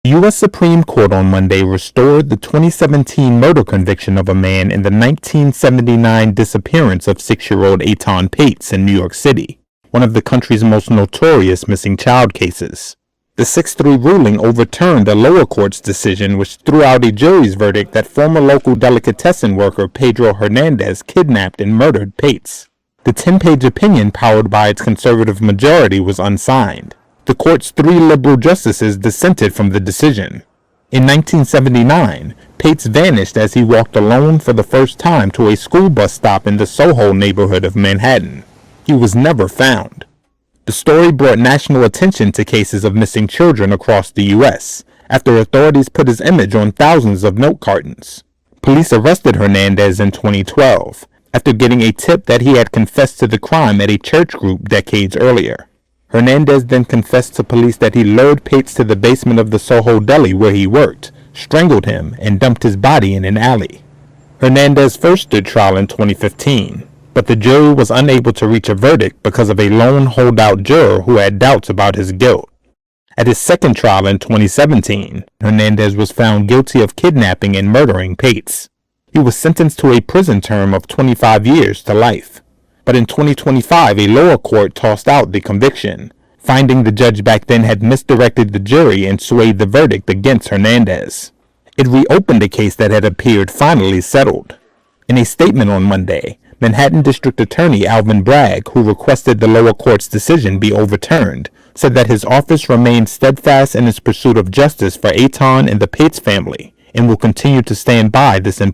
The U.S. Supreme Court on Monday restored the 2017 murder conviction of a man in the 1979 disappearance of 6-year-old Etan Patz in New York City, one of the country's most notorious missing child cases. The 6-3 ruling overturned a lower court's decision which threw out a jury's verdict that former local delicatessen worker Pedro Hernandez kidnapped and murdered Patz. The 10-page opinion, powered by its conservative majority, was unsigned. The court's 3 liberal justices dissented from the decision. In 1979, Patz vanished as he walked alone for the first time to a school bus stop in the Soho neighborhood of Manhattan. He was never found. The story brought national attention to cases of missing children across the U.S. after authorities put his image on thousands of milk cartons. Police arrested Hernandez in 2012 after getting a tip that he had confessed to the crime at a church group decades earlier. Hernandez then confessed to police that he lured Patz to the basement of the Soho deli where he worked, strangled him, and dumped his body in an alley. Hernandez first stood trial in 2015, but the jury was unable to reach a verdict because of a lone holdout juror who had doubts about his guilt. At his second trial in 2017, Hernandez was found guilty of kidnapping and murdering Patz. He was sentenced to a prison term of 25 years to life. But in 2025, a lower court tossed out the conviction, finding the judge back then had misdirected the jury and swayed the verdict against Hernandez. It reopened a case that had appeared finally settled. In a statement on Monday, Manhattan District Attorney Alvin Bragg, who requested the lower court's decision be overturned, said that his office remains steadfast in its pursuit of justice for Etan and the Patz family and will continue to stand by this important